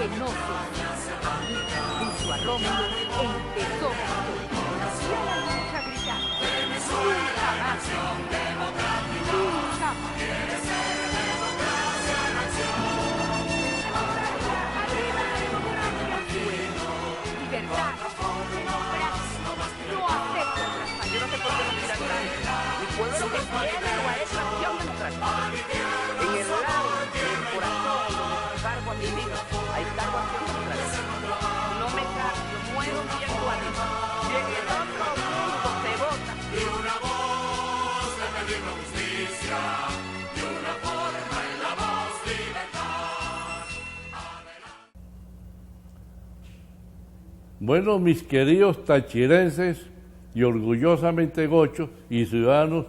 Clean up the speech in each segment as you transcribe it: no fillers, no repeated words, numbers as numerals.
que no se junto a Rómulo empezó y a la lucha gritando nunca más, nunca más. Libertad, democracia, no acepto otras maneras. Yo no sé por qué no tiran tanto. Mi pueblo lo que quiere es acción democrática. En el lado del corazón donde cargo a mi vida, hay cargo a acción democrática. No me cambio, muero viendo a Dios. Y en el otro mundo se vota. Y una voz defendiendo justicia, y una forma en la voz libertad. Bueno, mis queridos tachirenses y orgullosamente gochos y ciudadanos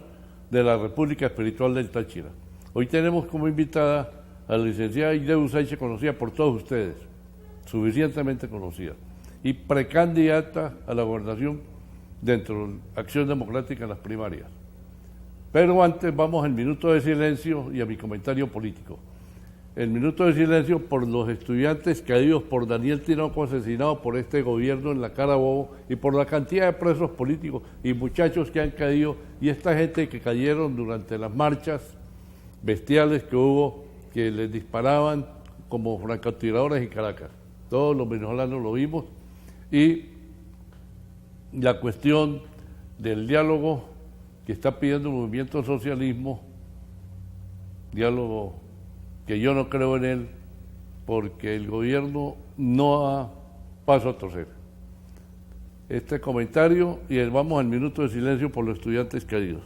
de la República Espiritual del Táchira. Hoy tenemos como invitada a la licenciada Ideu Sánchez, conocida por todos ustedes, suficientemente conocida, y precandidata a la gobernación dentro de Acción Democrática en las primarias. Pero antes vamos al minuto de silencio y a mi comentario político. El minuto de silencio por los estudiantes caídos por Daniel Tinoco, asesinado por este gobierno en la Carabobo, y por la cantidad de presos políticos y muchachos que han caído, y esta gente que cayeron durante las marchas bestiales que hubo, que les disparaban como francotiradores en Caracas. Todos los venezolanos lo vimos, y la cuestión del diálogo que está pidiendo el movimiento socialismo, diálogo que yo no creo en él, porque el gobierno no da paso a torcer. Este comentario, y vamos al minuto de silencio por los estudiantes caídos.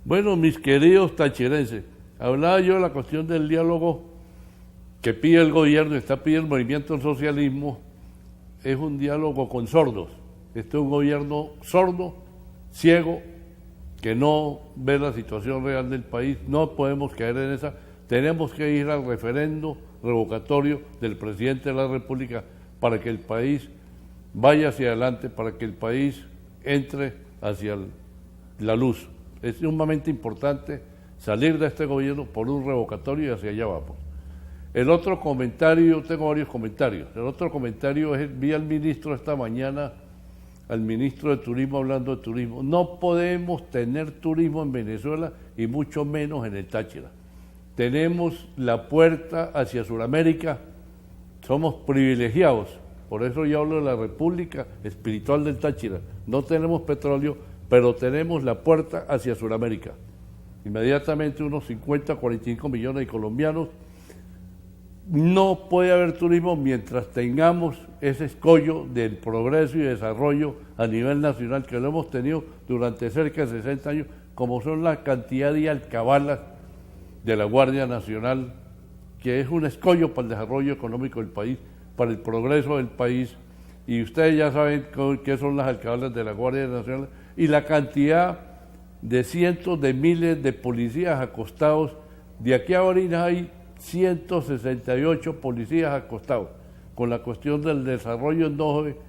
Bueno, mis queridos tachirenses, hablaba yo de la cuestión del diálogo que pide el gobierno, está pidiendo el movimiento del socialismo, es un diálogo con sordos. Este es un gobierno sordo, ciego, que no ve la situación real del país. No podemos caer en esa. Tenemos que ir al referendo revocatorio del presidente de la República para que el país vaya hacia adelante, para que el país entre hacia la luz. Es sumamente importante salir de este gobierno por un revocatorio y hacia allá vamos. El otro comentario, tengo varios comentarios. El otro comentario es, vi al ministro esta mañana, al ministro de Turismo hablando de turismo. No podemos tener turismo en Venezuela y mucho menos en el Táchira. Tenemos la puerta hacia Sudamérica, somos privilegiados. Por eso yo hablo de la República Espiritual del Táchira. No tenemos petróleo, pero tenemos la puerta hacia Sudamérica. Inmediatamente unos 50, 45 millones de colombianos. No puede haber turismo mientras tengamos ese escollo del progreso y desarrollo a nivel nacional que lo hemos tenido durante cerca de 60 años, como son la cantidad de alcabalas de la Guardia Nacional, que es un escollo para el desarrollo económico del país, para el progreso del país. Y ustedes ya saben qué son las alcabalas de la Guardia Nacional y la cantidad de cientos de miles de policías acostados. De aquí a Barinas hay 168 policías acostados, con la cuestión del desarrollo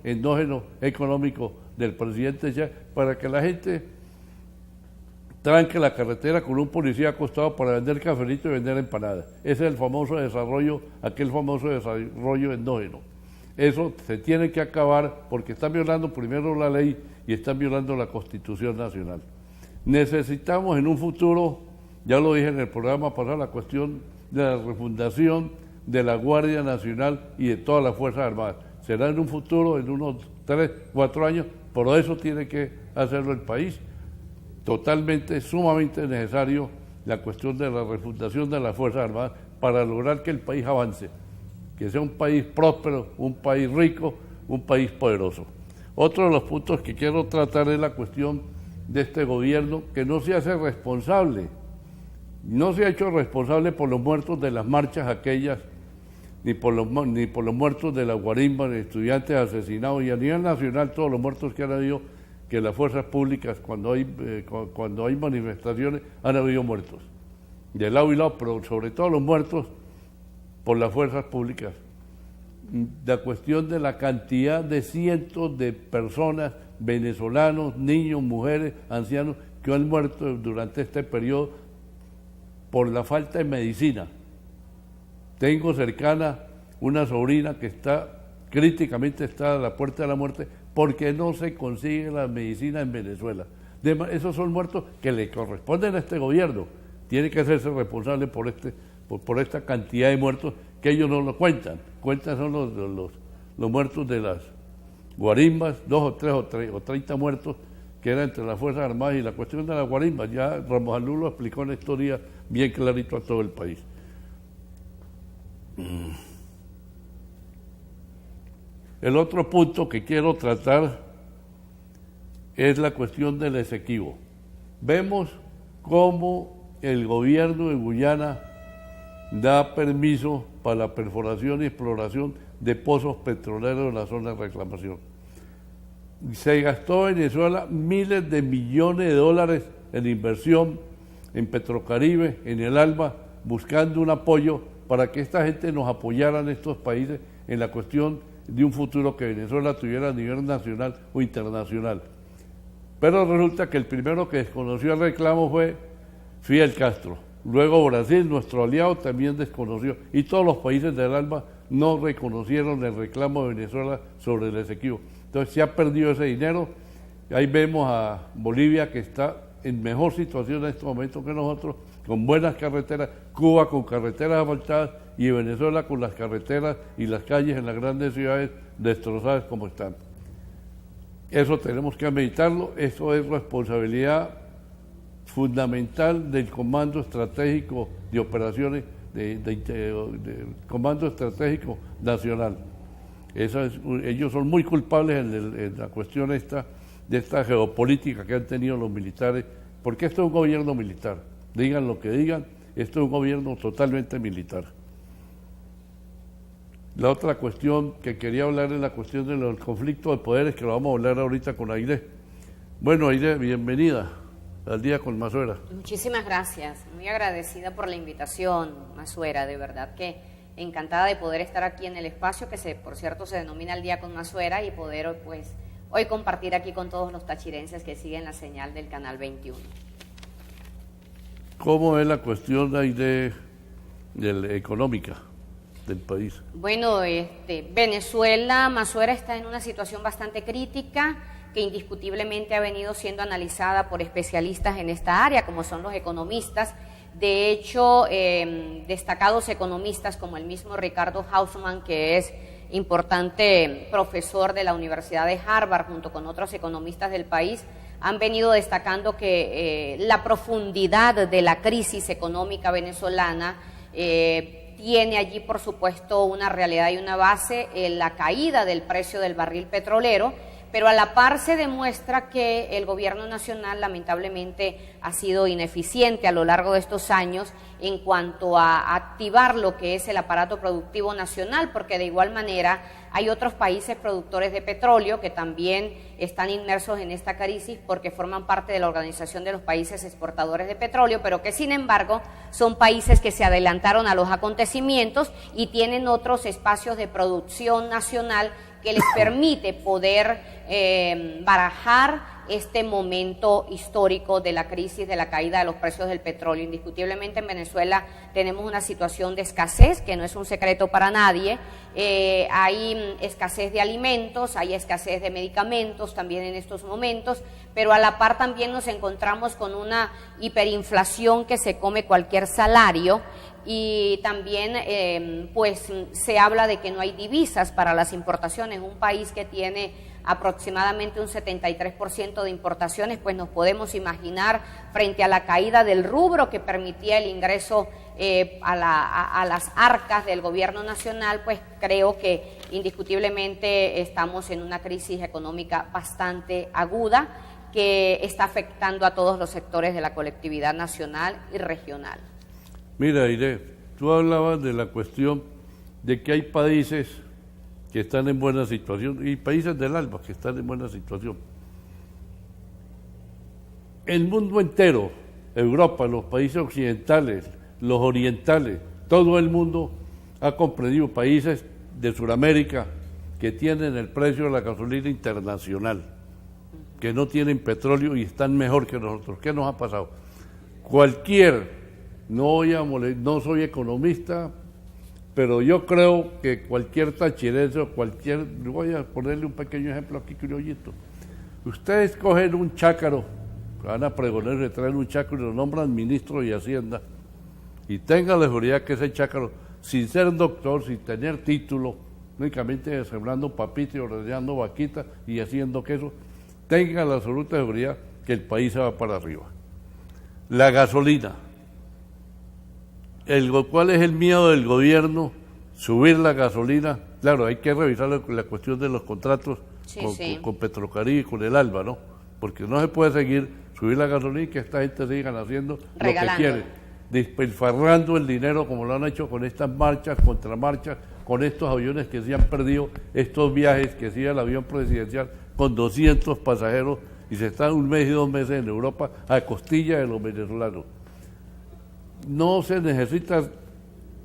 endógeno económico del presidente Chávez, para que la gente tranque la carretera con un policía acostado para vender cafelito y vender empanadas. Ese es el famoso desarrollo, aquel famoso desarrollo endógeno. Eso se tiene que acabar porque están violando primero la ley y están violando la Constitución Nacional. Necesitamos en un futuro, ya lo dije en el programa pasado, la cuestión de la refundación de la Guardia Nacional y de todas las Fuerzas Armadas. Será en un futuro, en unos 3, 4 años, por eso tiene que hacerlo el país. Totalmente, sumamente necesario la cuestión de la refundación de las Fuerzas Armadas para lograr que el país avance, que sea un país próspero, un país rico, un país poderoso. Otro de los puntos que quiero tratar es la cuestión de este gobierno que no se hace responsable, no se ha hecho responsable por los muertos de las marchas aquellas, ni por los muertos de la guarimba, de estudiantes asesinados, y a nivel nacional todos los muertos que han habido, que las fuerzas públicas cuando hay manifestaciones han habido muertos, de lado y lado, pero sobre todo los muertos por las fuerzas públicas. La cuestión de la cantidad de cientos de personas, venezolanos, niños, mujeres, ancianos, que han muerto durante este periodo por la falta de medicina. Tengo cercana una sobrina que críticamente está a la puerta de la muerte porque no se consigue la medicina en Venezuela. Esos son muertos que le corresponden a este gobierno. Tiene que hacerse responsable por esta cantidad de muertos que ellos no lo cuentan. Cuentan son los muertos de las guarimbas, 2 o 3 o 30 muertos que eran entre las Fuerzas Armadas, y la cuestión de las guarimbas, ya Ramos Alú lo explicó en la historia bien clarito a todo el país. El otro punto que quiero tratar es la cuestión del Esequibo. Vemos cómo el gobierno de Guyana da permiso para la perforación y exploración de pozos petroleros en la zona de reclamación. Se gastó Venezuela miles de millones de dólares en inversión en Petrocaribe, en el ALBA, buscando un apoyo para que esta gente nos apoyara en estos países en la cuestión de un futuro que Venezuela tuviera a nivel nacional o internacional. Pero resulta que el primero que desconoció el reclamo fue Fidel Castro. Luego Brasil, nuestro aliado, también desconoció, y todos los países del ALBA no reconocieron el reclamo de Venezuela sobre el Esequibo. Entonces se ha perdido ese dinero. Ahí vemos a Bolivia, que está en mejor situación en este momento que nosotros, con buenas carreteras, Cuba con carreteras asfaltadas y Venezuela con las carreteras y las calles en las grandes ciudades destrozadas como están. Eso tenemos que meditarlo. Eso es responsabilidad fundamental del Comando Estratégico de Operaciones, del Comando Estratégico Nacional. Ellos son muy culpables en la cuestión de esta geopolítica que han tenido los militares, porque esto es un gobierno militar. Digan lo que digan, esto es un gobierno totalmente militar. La otra cuestión que quería hablar es la cuestión del conflicto de poderes, que lo vamos a hablar ahorita con Aide. Bueno, Aide, bienvenida al Día con Masuera. Muchísimas gracias, muy agradecida por la invitación, Masuera, de verdad que encantada de poder estar aquí en el espacio que por cierto se denomina el Día con Masuera, y poder pues hoy compartir aquí con todos los tachirenses que siguen la señal del Canal 21. ¿Cómo es la cuestión ahí de la económica del país? Bueno, Venezuela, Masuera, está en una situación bastante crítica, que indiscutiblemente ha venido siendo analizada por especialistas en esta área, como son los economistas. De hecho, destacados economistas como el mismo Ricardo Hausmann, que es importante profesor de la Universidad de Harvard, junto con otros economistas del país, han venido destacando que la profundidad de la crisis económica venezolana tiene allí, por supuesto, una realidad y una base en la caída del precio del barril petrolero, pero a la par se demuestra que el gobierno nacional lamentablemente ha sido ineficiente a lo largo de estos años en cuanto a activar lo que es el aparato productivo nacional, porque de igual manera hay otros países productores de petróleo que también están inmersos en esta crisis porque forman parte de la Organización de los Países Exportadores de Petróleo, pero que sin embargo son países que se adelantaron a los acontecimientos y tienen otros espacios de producción nacional que les permite poder barajar este momento histórico de la crisis, de la caída de los precios del petróleo. Indiscutiblemente en Venezuela tenemos una situación de escasez, que no es un secreto para nadie. Hay escasez de alimentos, hay escasez de medicamentos también en estos momentos, pero a la par también nos encontramos con una hiperinflación que se come cualquier salario, y también pues se habla de que no hay divisas para las importaciones. Un país que tiene aproximadamente un 73% de importaciones, pues nos podemos imaginar frente a la caída del rubro que permitía el ingreso a las arcas del gobierno nacional, pues creo que indiscutiblemente estamos en una crisis económica bastante aguda que está afectando a todos los sectores de la colectividad nacional y regional. Mira, Aide, tú hablabas de la cuestión de que hay países que están en buena situación y países del ALBA que están en buena situación. El mundo entero, Europa, los países occidentales, los orientales, todo el mundo ha comprendido, países de Sudamérica que tienen el precio de la gasolina internacional, que no tienen petróleo y están mejor que nosotros. ¿Qué nos ha pasado? No soy economista, pero yo creo que cualquier tachirense o voy a ponerle un pequeño ejemplo aquí, criollito. Ustedes cogen un chácaro, van a pregonar, le traen un chácaro y lo nombran ministro de Hacienda, y tengan la seguridad que ese chácaro, sin ser doctor, sin tener título, únicamente sembrando papitas y ordeñando vaquitas y haciendo queso, tengan la absoluta seguridad que el país se va para arriba. La gasolina. ¿Cuál es el miedo del gobierno? Subir la gasolina. Claro, hay que revisar la cuestión de los contratos con Petrocaribe y con el ALBA, ¿no? Porque no se puede seguir subir la gasolina y que esta gente sigan haciendo regalando, lo que quiere, despilfarrando el dinero como lo han hecho con estas marchas, contramarchas, con estos aviones que se han perdido, estos viajes que sigue el avión presidencial con 200 pasajeros y se están 1 mes y 2 meses en Europa a costilla de los venezolanos. No se necesita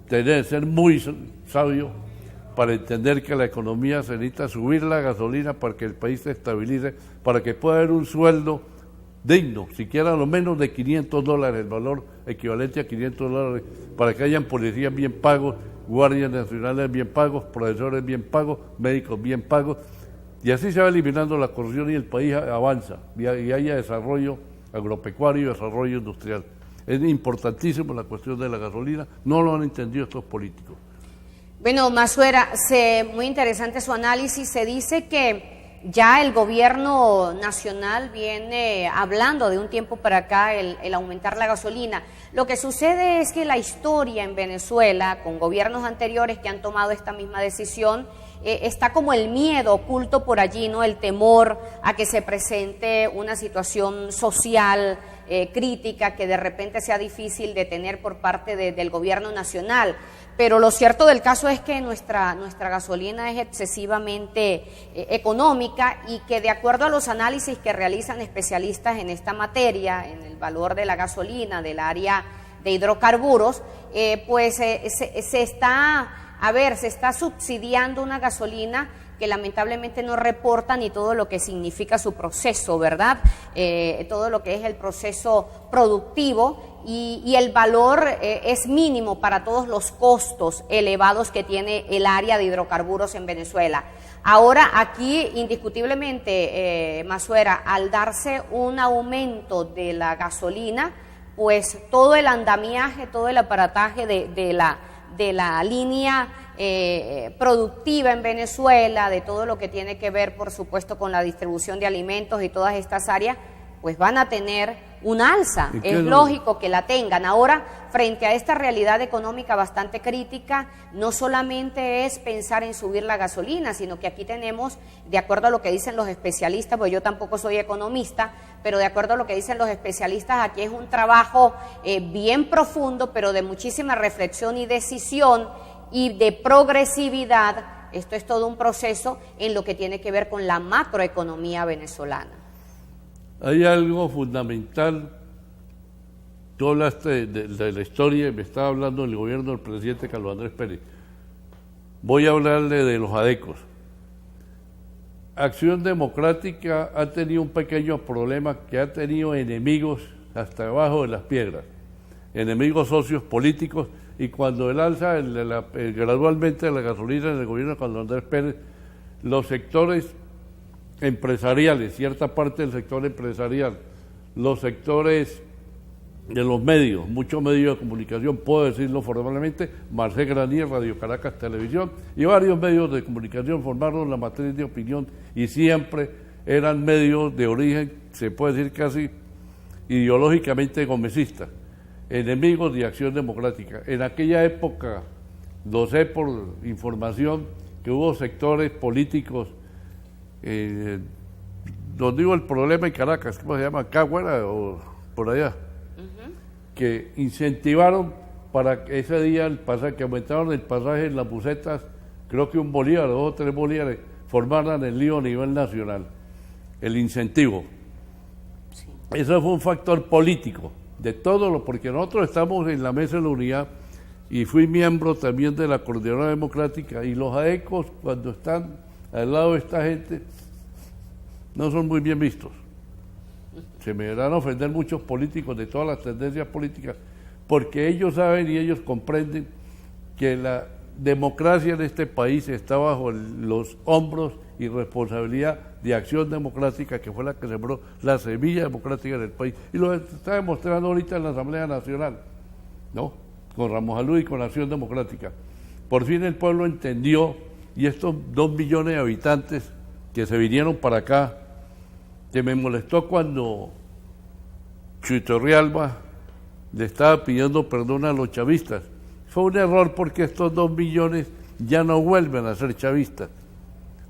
ser muy sabio para entender que la economía se necesita subir la gasolina para que el país se estabilice, para que pueda haber un sueldo digno, siquiera lo menos de $500, el valor equivalente a $500, para que hayan policías bien pagos, guardias nacionales bien pagos, profesores bien pagos, médicos bien pagos, y así se va eliminando la corrupción y el país avanza, y haya desarrollo agropecuario y desarrollo industrial. Es importantísimo la cuestión de la gasolina, no lo han entendido estos políticos. Bueno, Massuera, muy interesante su análisis. Se dice que ya el gobierno nacional viene hablando de un tiempo para acá el aumentar la gasolina. Lo que sucede es que la historia en Venezuela, con gobiernos anteriores que han tomado esta misma decisión, está como el miedo oculto por allí, ¿no? El temor a que se presente una situación social crítica que de repente sea difícil de tener por parte del gobierno nacional. Pero lo cierto del caso es que nuestra gasolina es excesivamente económica y que de acuerdo a los análisis que realizan especialistas en esta materia, en el valor de la gasolina, del área de hidrocarburos, pues se está subsidiando una gasolina que lamentablemente no reporta ni todo lo que significa su proceso, ¿verdad? Todo lo que es el proceso productivo y el valor es mínimo para todos los costos elevados que tiene el área de hidrocarburos en Venezuela. Ahora aquí indiscutiblemente, Massuera, al darse un aumento de la gasolina, pues todo el andamiaje, todo el aparataje de la línea productiva en Venezuela, de todo lo que tiene que ver, por supuesto, con la distribución de alimentos y todas estas áreas, pues van a tener un alza, es lógico que la tengan. Ahora, frente a esta realidad económica bastante crítica, no solamente es pensar en subir la gasolina, sino que aquí tenemos, de acuerdo a lo que dicen los especialistas, pues yo tampoco soy economista, pero de acuerdo a lo que dicen los especialistas, aquí es un trabajo bien profundo, pero de muchísima reflexión y decisión y de progresividad. Esto es todo un proceso en lo que tiene que ver con la macroeconomía venezolana. Hay algo fundamental. Tú hablaste de la historia y me estaba hablando del gobierno del presidente Carlos Andrés Pérez. Voy a hablarle de los ADECOS. Acción Democrática ha tenido un pequeño problema, que ha tenido enemigos hasta debajo de las piedras, enemigos socios políticos, y cuando él alza gradualmente la gasolina en el gobierno de Carlos Andrés Pérez, los sectores empresariales, cierta parte del sector empresarial, los sectores de los medios, muchos medios de comunicación, puedo decirlo formalmente, Marcel Granier, Radio Caracas Televisión, y varios medios de comunicación formaron la matriz de opinión y siempre eran medios de origen, se puede decir casi ideológicamente gomecistas, enemigos de Acción Democrática. En aquella época, lo sé por información, que hubo sectores políticos, donde digo el problema en Caracas, ¿cómo se llama? Cáguara o por allá, que incentivaron para que ese día el pasaje, que aumentaron el pasaje en las busetas, creo que un bolívar, 2 o 3 bolívares, formaran el lío a nivel nacional, el incentivo. Sí. Eso fue un factor político, de todo lo, porque nosotros estamos en la Mesa de la Unidad y fui miembro también de la Coordinadora Democrática, y los AECOS, cuando están al lado de esta gente, no son muy bien vistos. Se me van a ofender muchos políticos de todas las tendencias políticas, porque ellos saben y ellos comprenden que la democracia en este país está bajo los hombros y responsabilidad de Acción Democrática, que fue la que sembró la semilla democrática en el país, y lo está demostrando ahorita en la Asamblea Nacional, ¿no? Con Ramos Alud y con Acción Democrática. Por fin el pueblo entendió, y estos 2 millones de habitantes que se vinieron para acá, que me molestó cuando Chuitorrialba le estaba pidiendo perdón a los chavistas. Fue un error, porque estos 2 millones ya no vuelven a ser chavistas.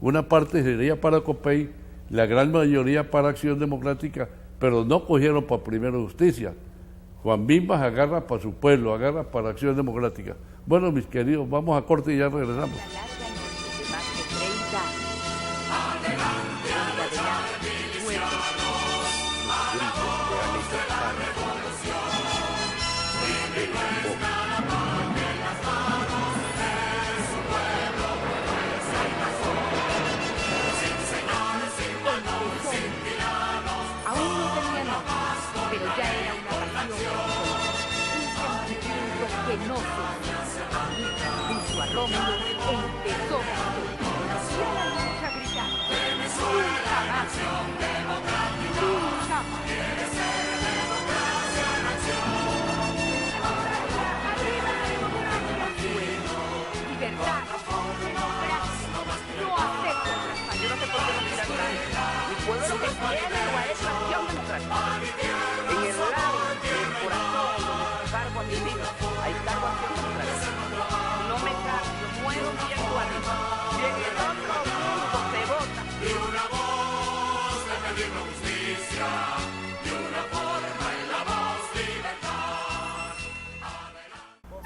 Una parte sería para COPEI, la gran mayoría para Acción Democrática, pero no cogieron para Primero Justicia. Juan Bimbas agarra para su pueblo, agarra para Acción Democrática. Bueno, mis queridos, vamos a corte y ya regresamos.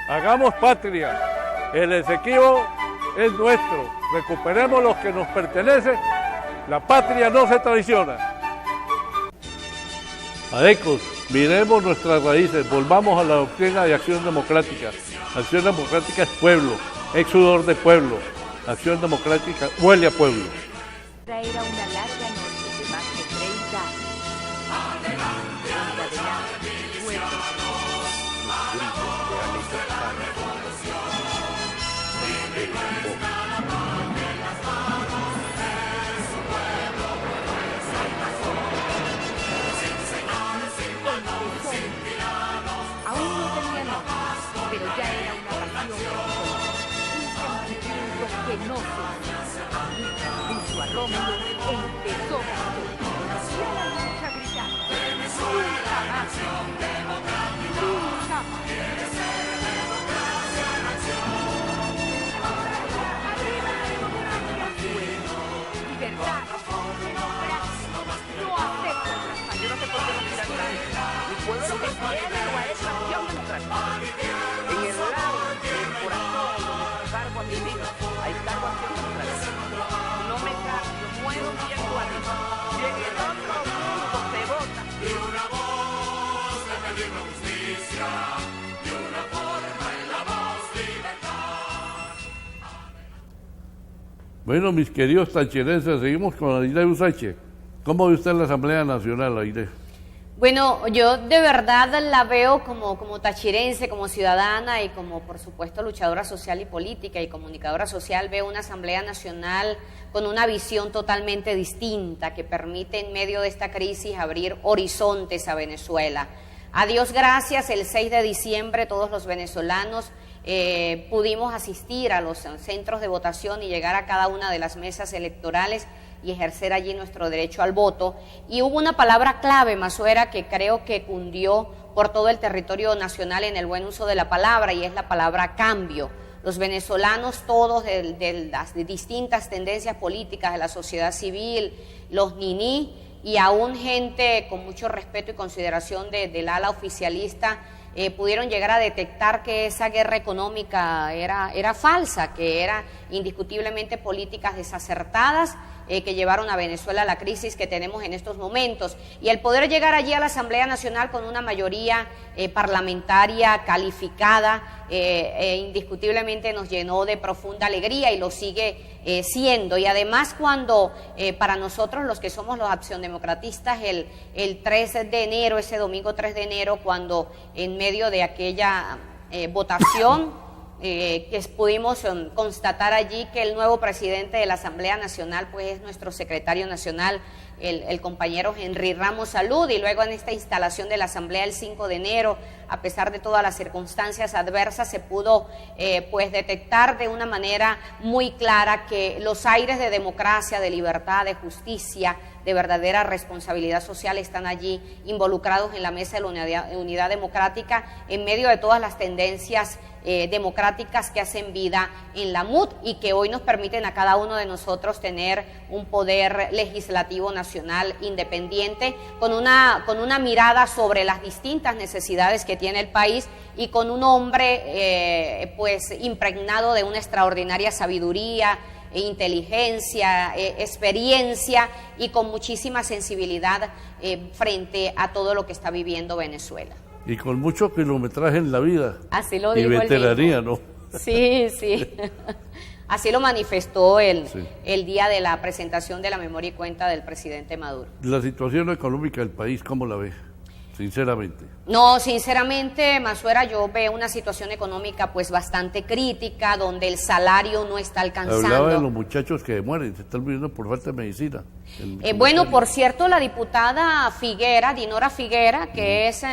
Hagamos patria, el Esequibo es nuestro, recuperemos lo que nos pertenece, la patria no se traiciona. AECOS, miremos nuestras raíces, volvamos a la doctrina de Acción Democrática. Acción Democrática es pueblo, es sudor de pueblo. Acción Democrática huele a pueblo. Era una larga noche de más de 30 años. Adelante, pueblo. Aún no tenía nombre, pero ya era una pasión, un sentimiento que no se junto a Rómulo empezó y a la lucha gritar: nunca más, nunca más. Libertad, democracia, no acepto. Yo no sé por qué no tiran nada. Mi pueblo lo que quiere es Acción Democrática. En el lado del corazón donde cargo a mi vida, ahí cargo Acción Democrática. No me cambio, muero viendo a Dios. Y en el otro mundo se vota. Y una voz defendiendo justicia, y una forma en la voz libertad. Bueno, mis queridos tachirenses, seguimos con Aide Usache. ¿Cómo ve usted la Asamblea Nacional, Aide? Bueno, yo de verdad la veo como tachirense, como ciudadana y como, por supuesto, luchadora social y política y comunicadora social, veo una Asamblea Nacional con una visión totalmente distinta que permite en medio de esta crisis abrir horizontes a Venezuela. A Dios gracias, el 6 de diciembre todos los venezolanos pudimos asistir a los centros de votación y llegar a cada una de las mesas electorales y ejercer allí nuestro derecho al voto. Y hubo una palabra clave, Masuera, que creo que cundió por todo el territorio nacional en el buen uso de la palabra, y es la palabra cambio. Los venezolanos todos de las distintas tendencias políticas de la sociedad civil, los niní y aún gente con mucho respeto y consideración del ala oficialista, pudieron llegar a detectar que esa guerra económica era falsa, que eran indiscutiblemente políticas desacertadas que llevaron a Venezuela a la crisis que tenemos en estos momentos. Y el poder llegar allí a la Asamblea Nacional con una mayoría parlamentaria calificada, indiscutiblemente nos llenó de profunda alegría y lo sigue siendo. Y además cuando para nosotros los que somos los acciondemocratistas, el 3 de enero, ese domingo 3 de enero, cuando en medio de aquella votación que pudimos constatar allí que el nuevo presidente de la Asamblea Nacional pues es nuestro secretario nacional, el compañero Henry Ramos Salud, y luego en esta instalación de la Asamblea el 5 de enero, a pesar de todas las circunstancias adversas, se pudo pues detectar de una manera muy clara que los aires de democracia, de libertad, de justicia, de verdadera responsabilidad social están allí involucrados en la mesa de la unidad democrática en medio de todas las tendencias democráticas que hacen vida en la MUD y que hoy nos permiten a cada uno de nosotros tener un poder legislativo nacional independiente con una mirada sobre las distintas necesidades que tiene el país y con un hombre pues impregnado de una extraordinaria sabiduría, inteligencia, experiencia y con muchísima sensibilidad frente a todo lo que está viviendo Venezuela. Y con mucho kilometraje en la vida. Así lo y dijo veteranía, ¿no? Sí, sí. Así lo manifestó el día de la presentación de la memoria y cuenta del presidente Maduro. La situación económica del país, ¿cómo la ve? Sinceramente. No, sinceramente, Masuera, yo veo una situación económica pues bastante crítica, donde el salario no está alcanzando. Hablaba de los muchachos que mueren, se están muriendo por falta de medicina. Bueno, por cierto, la diputada Figuera, Dinora Figuera, que es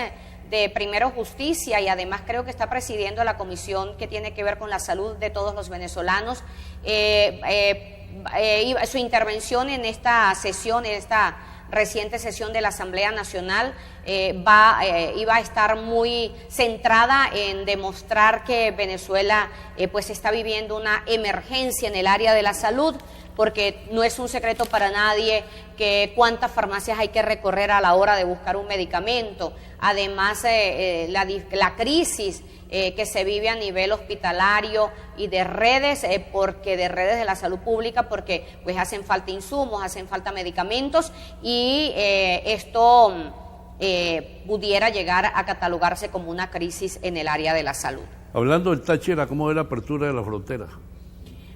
de Primero Justicia y además creo que está presidiendo la comisión que tiene que ver con la salud de todos los venezolanos, su intervención en esta sesión, en esta reciente sesión de la Asamblea Nacional, iba a estar muy centrada en demostrar que Venezuela pues está viviendo una emergencia en el área de la salud, porque no es un secreto para nadie que cuántas farmacias hay que recorrer a la hora de buscar un medicamento. Además, la crisis que se vive a nivel hospitalario y de redes, porque de redes de la salud pública, porque pues hacen falta insumos, hacen falta medicamentos y esto pudiera llegar a catalogarse como una crisis en el área de la salud. Hablando del Táchira, ¿cómo ve la apertura de la frontera?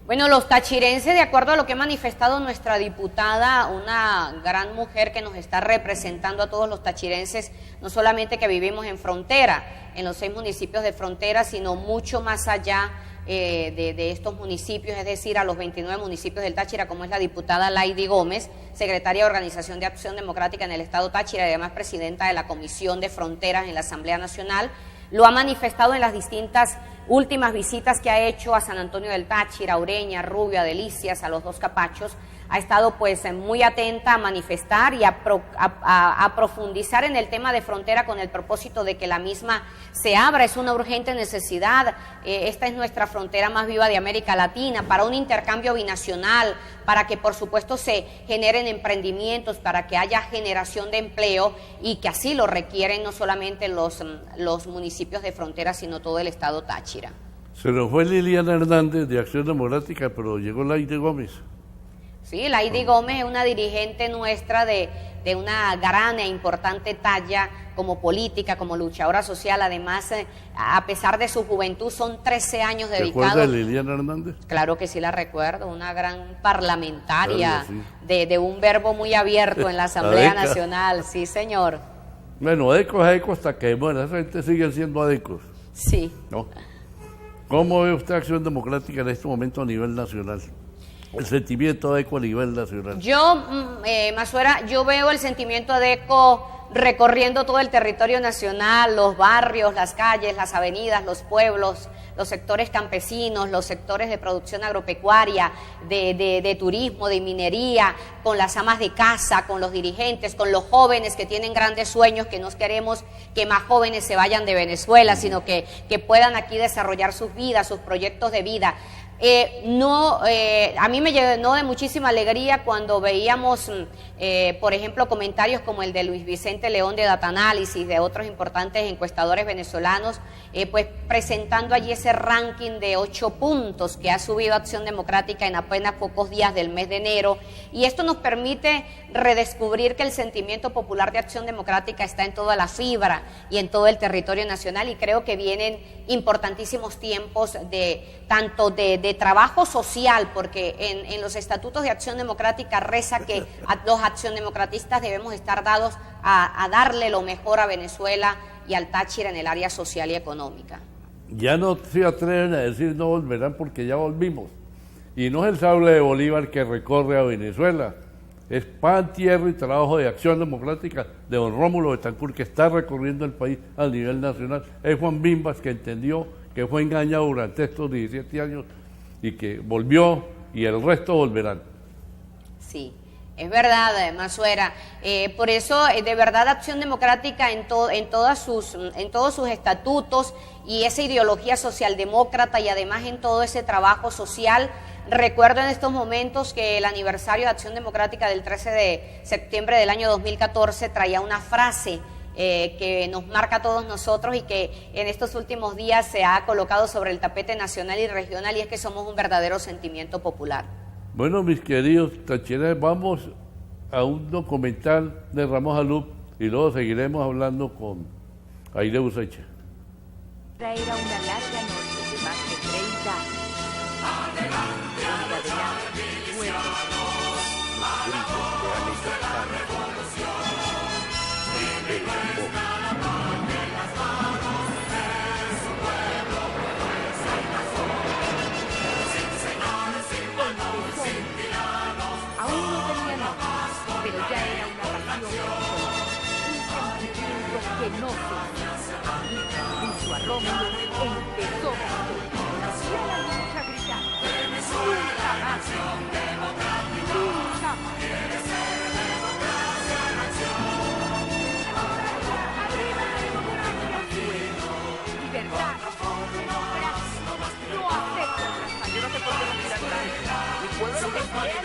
Bueno, los tachirenses, de acuerdo a lo que ha manifestado nuestra diputada, una gran mujer que nos está representando a todos los tachirenses, no solamente que vivimos en frontera, en los 6 municipios de frontera, sino mucho más allá de estos municipios, es decir, a los 29 municipios del Táchira, como es la diputada Laidy Gómez, secretaria de Organización de Acción Democrática en el Estado Táchira y además presidenta de la Comisión de Fronteras en la Asamblea Nacional. Lo ha manifestado en las distintas últimas visitas que ha hecho a San Antonio del Táchira, a Ureña, a Rubio, a Delicias, a los 2 Capachos. Ha estado pues muy atenta a manifestar y a profundizar en el tema de frontera con el propósito de que la misma se abra. Es una urgente necesidad. Esta es nuestra frontera más viva de América Latina, para un intercambio binacional, para que por supuesto se generen emprendimientos, para que haya generación de empleo y que así lo requieren no solamente los municipios de frontera, sino todo el estado Táchira. Se nos fue Liliana Hernández de Acción Democrática, pero llegó Laidy Gómez. Sí, Laidy Gómez es una dirigente nuestra de una gran e importante talla como política, como luchadora social. Además, a pesar de su juventud, son 13 años dedicados. ¿Te acuerdas de Liliana Hernández? Claro que sí la recuerdo, una gran parlamentaria, claro, sí. de un verbo muy abierto en la Asamblea Nacional, sí señor. Bueno, adecos a adecos hasta que muera, esa gente sigue siendo adecos. Sí. ¿No? ¿Cómo ve usted Acción Democrática en este momento a nivel nacional? el sentimiento de eco a nivel nacional? Yo, Masuera, yo veo el sentimiento de eco recorriendo todo el territorio nacional, los barrios, las calles, las avenidas, los pueblos, los sectores campesinos, los sectores de producción agropecuaria, de turismo, de minería, con las amas de casa, con los dirigentes, con los jóvenes que tienen grandes sueños, que no queremos que más jóvenes se vayan de Venezuela, sino que puedan aquí desarrollar sus vidas, sus proyectos de vida. A mí me llenó de muchísima alegría cuando veíamos, por ejemplo, comentarios como el de Luis Vicente León de Data Análisis, de otros importantes encuestadores venezolanos, pues presentando allí ese ranking de 8 puntos que ha subido Acción Democrática en apenas pocos días del mes de enero, y esto nos permite redescubrir que el sentimiento popular de Acción Democrática está en toda la fibra y en todo el territorio nacional, y creo que vienen importantísimos tiempos tanto de trabajo social, porque en los estatutos de Acción Democrática reza que los acciondemocratistas debemos estar dados a darle lo mejor a Venezuela y al Táchira en el área social y económica. Ya no se atreven a decir no volverán porque ya volvimos. Y no es el sable de Bolívar que recorre a Venezuela, es pan, tierra y trabajo de Acción Democrática de don Rómulo Betancourt, que está recorriendo el país a nivel nacional. Es Juan Bimbas, que entendió que fue engañado durante estos 17 años y que volvió, y el resto volverán. Sí, es verdad, Masuera. Por eso, de verdad, Acción Democrática en todos sus estatutos y esa ideología socialdemócrata, y además en todo ese trabajo social. Recuerdo en estos momentos que el aniversario de Acción Democrática del 13 de septiembre del año 2014 traía una frase que nos marca a todos nosotros y que en estos últimos días se ha colocado sobre el tapete nacional y regional, y es que somos un verdadero sentimiento popular. Bueno, mis queridos tachirenses, vamos a un documental de Ramos Jalub y luego seguiremos hablando con Aide Usecha. Era una larga noche de más de 30 años. Aún no tenía nombre, pero ya era una pasión, un sentimiento que no se junto a Rómulo empezó y a la lucha gritando: nunca más, nunca más. Libertad, democracia, no acepto. Yo no sé por qué no tiran tanto. Mi pueblo lo que quiere